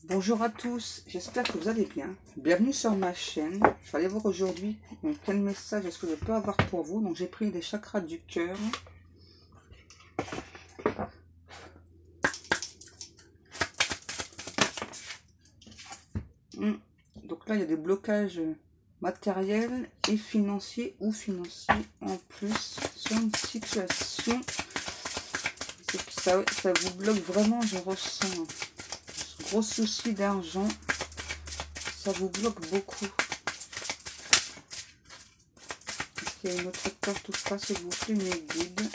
Bonjour à tous, j'espère que vous allez bien. Bienvenue sur ma chaîne. Je vais aller voir aujourd'hui quel message est-ce que je peux avoir pour vous. Donc j'ai pris les chakras du cœur. Donc là il y a des blocages matériels et financiers ou financiers en plus sur une situation. Ça vous bloque vraiment, je ressens. Gros souci d'argent, ça vous bloque beaucoup. Est-ce qu'il y a une autre carte ou pas, s'il vous plaît, mes guides?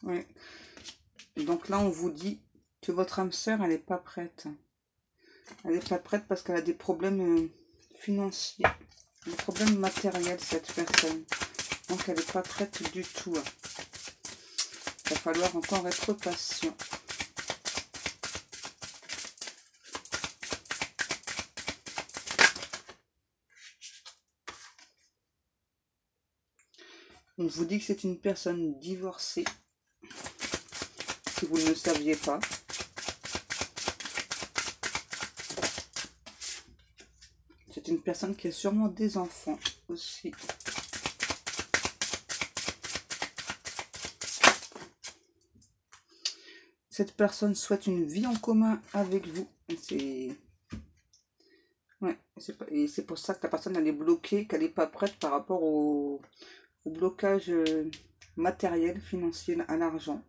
Oui. Donc là, on vous dit que votre âme sœur, elle n'est pas prête. Elle n'est pas prête parce qu'elle a des problèmes financiers, des problèmes matériels, cette personne. Donc elle n'est pas prête du tout. Il va falloir encore être patient. On vous dit que c'est une personne divorcée, si vous ne le saviez pas. C'est une personne qui a sûrement des enfants aussi. Cette personne souhaite une vie en commun avec vous. C'est pour ça que la personne elle est bloquée, qu'elle n'est pas prête par rapport au blocage matériel, financier, à l'argent.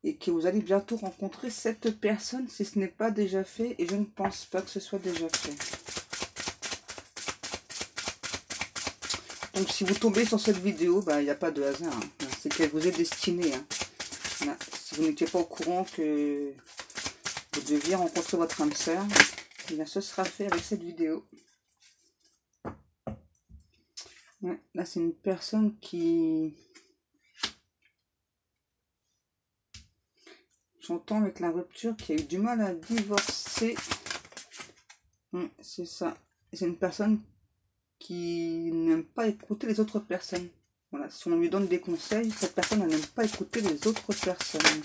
Et que vous allez bientôt rencontrer cette personne si ce n'est pas déjà fait. Et je ne pense pas que ce soit déjà fait. Donc si vous tombez sur cette vidéo, il n'y a pas de hasard. Hein. C'est qu'elle vous est destinée. Hein. Voilà. Si vous n'étiez pas au courant que vous deviez rencontrer votre âme sœur, eh bien, ce sera fait avec cette vidéo. Ouais, là, c'est une personne qui... J'entends avec la rupture qui a eu du mal à divorcer. C'est ça. C'est une personne qui n'aime pas écouter les autres personnes. Voilà, si on lui donne des conseils, cette personne n'aime pas écouter les autres personnes.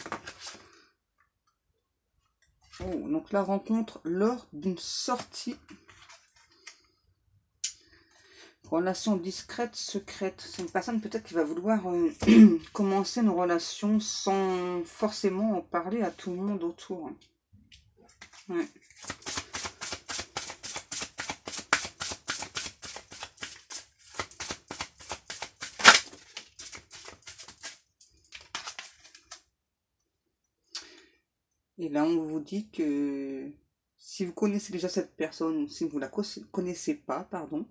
Oh, donc la rencontre lors d'une sortie. Relation discrète, secrète. C'est une personne peut-être qui va vouloir commencer une relation sans forcément en parler à tout le monde autour. Ouais. Et là, on vous dit que si vous connaissez déjà cette personne, ou si vous la connaissez pas, pardon,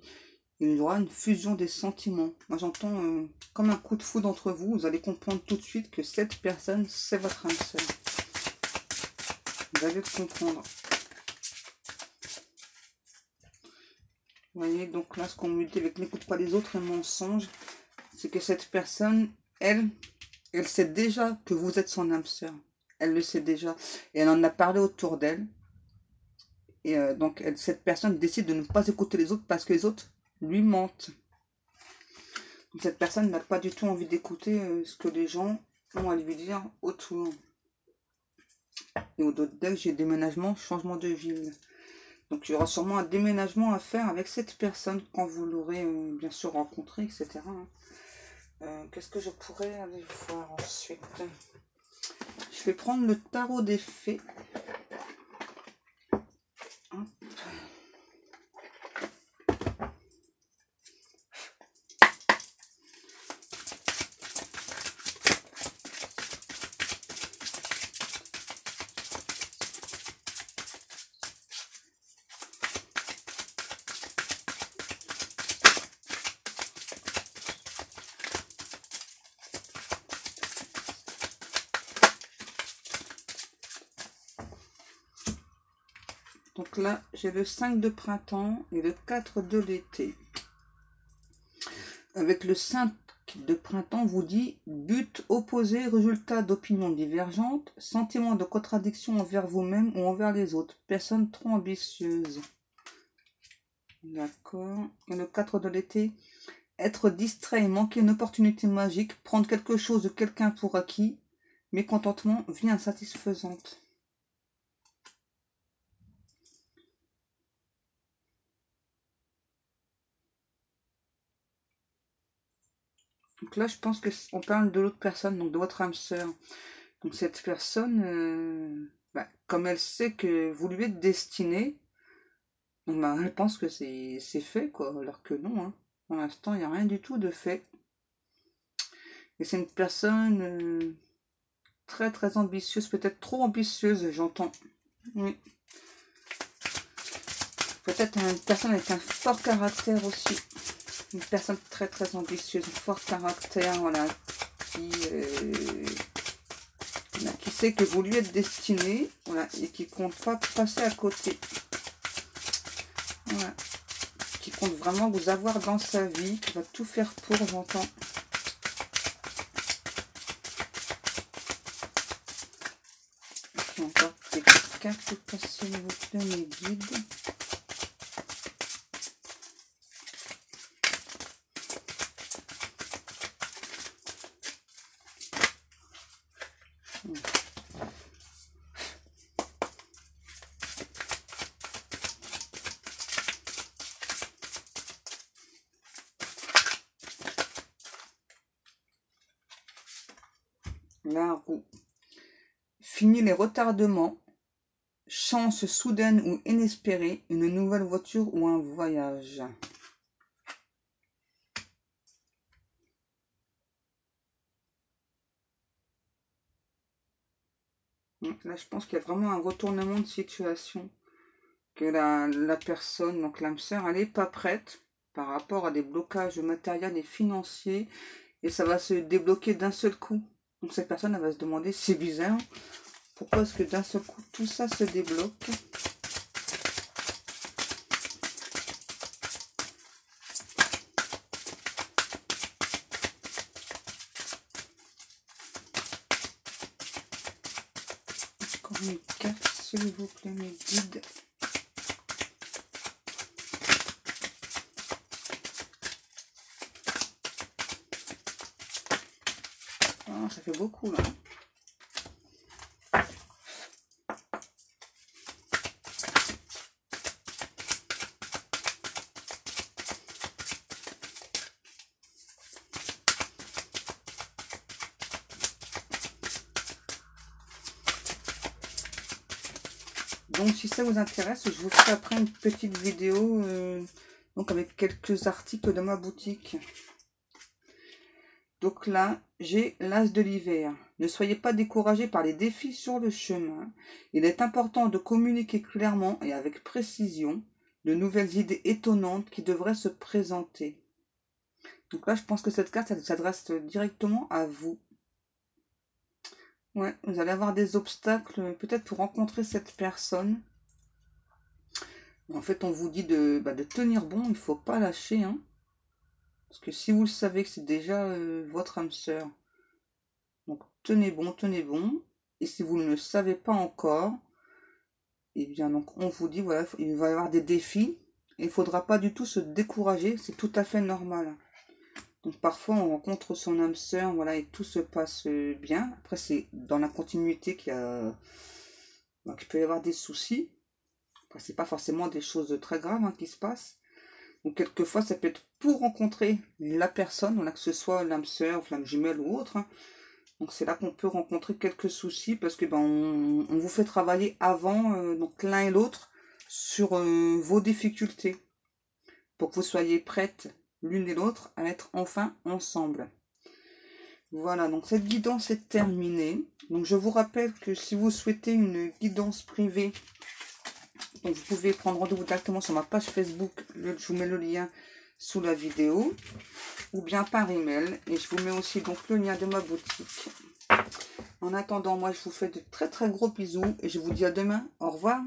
il y aura une fusion des sentiments. Moi, j'entends comme un coup de foudre entre vous. Vous allez comprendre tout de suite que cette personne, c'est votre âme sœur. Vous allez le comprendre. Vous voyez, donc là, ce qu'on me dit avec n'écoute pas les autres et mensonges, c'est que cette personne, elle sait déjà que vous êtes son âme sœur. Elle le sait déjà. Et elle en a parlé autour d'elle. Et donc, cette personne décide de ne pas écouter les autres parce que les autres lui mentent. Donc, cette personne n'a pas du tout envie d'écouter ce que les gens ont à lui dire autour. Et au-delà d'elle, j'ai déménagement, changement de ville. Donc, il y aura sûrement un déménagement à faire avec cette personne quand vous l'aurez bien sûr rencontré, etc. Qu'est-ce que je pourrais aller voir ensuite? Je vais prendre le tarot des fées. Hop. Donc là, j'ai le 5 de printemps et le 4 de l'été. Avec le 5 de printemps, vous dit but opposé, résultat d'opinions divergentes, sentiment de contradiction envers vous-même ou envers les autres, personne trop ambitieuse. D'accord. Et le 4 de l'été, être distrait et manquer une opportunité magique, prendre quelque chose de quelqu'un pour acquis, mécontentement, vie insatisfaisante. Donc là, je pense que on parle de l'autre personne, donc de votre âme sœur. Donc cette personne, comme elle sait que vous lui êtes destiné, elle pense que c'est fait, quoi. Alors que non, hein. Pour l'instant, il n'y a rien du tout de fait. Et c'est une personne très très ambitieuse, peut-être trop ambitieuse, j'entends. Oui. Peut-être une personne avec un fort caractère aussi. Une personne très très ambitieuse, un fort caractère, voilà, qui sait que vous lui êtes destiné, voilà, et qui compte pas passer à côté. Voilà. Qui compte vraiment vous avoir dans sa vie, qui va tout faire pour, j'entends. Encore des cartes passées, s'il vous plaît, mes guides. La roue. Fini les retardements. Chance soudaine ou inespérée. Une nouvelle voiture ou un voyage. Là, je pense qu'il y a vraiment un retournement de situation. Que la personne, donc l'âme sœur, elle n'est pas prête par rapport à des blocages matériels et financiers. Et ça va se débloquer d'un seul coup. Donc cette personne, elle va se demander, c'est bizarre, pourquoi est-ce que d'un seul coup, tout ça se débloque? Encore une carte, s'il vous plaît, mes guides. Ah, ça fait beaucoup, là. Donc si ça vous intéresse, je vous ferai après une petite vidéo donc avec quelques articles de ma boutique. Donc là, j'ai l'As de l'hiver. Ne soyez pas découragés par les défis sur le chemin. Il est important de communiquer clairement et avec précision de nouvelles idées étonnantes qui devraient se présenter. Donc là, je pense que cette carte, elle s'adresse directement à vous. Ouais, vous allez avoir des obstacles, peut-être pour rencontrer cette personne. En fait, on vous dit de tenir bon, il ne faut pas lâcher. Hein. Parce que si vous le savez que c'est déjà votre âme sœur, donc tenez bon, tenez bon. Et si vous ne le savez pas encore, eh bien, donc on vous dit, voilà, il va y avoir des défis. Et il ne faudra pas du tout se décourager, c'est tout à fait normal. Donc parfois on rencontre son âme sœur, voilà, et tout se passe bien. Après c'est dans la continuité qu'il peut y avoir des soucis. Après c'est pas forcément des choses très graves qui se passent. Donc quelquefois ça peut être pour rencontrer la personne, voilà, que ce soit l'âme sœur, flamme jumelle ou autre. Donc c'est là qu'on peut rencontrer quelques soucis parce que on vous fait travailler avant, donc l'un et l'autre, sur vos difficultés. Pour que vous soyez prêtes l'une et l'autre à être enfin ensemble. Voilà, donc cette guidance est terminée. Donc je vous rappelle que si vous souhaitez une guidance privée, donc vous pouvez prendre rendez-vous directement sur ma page Facebook. Je vous mets le lien sous la vidéo. Ou bien par email. Et je vous mets aussi donc le lien de ma boutique. En attendant, moi je vous fais de très très gros bisous. Et je vous dis à demain. Au revoir.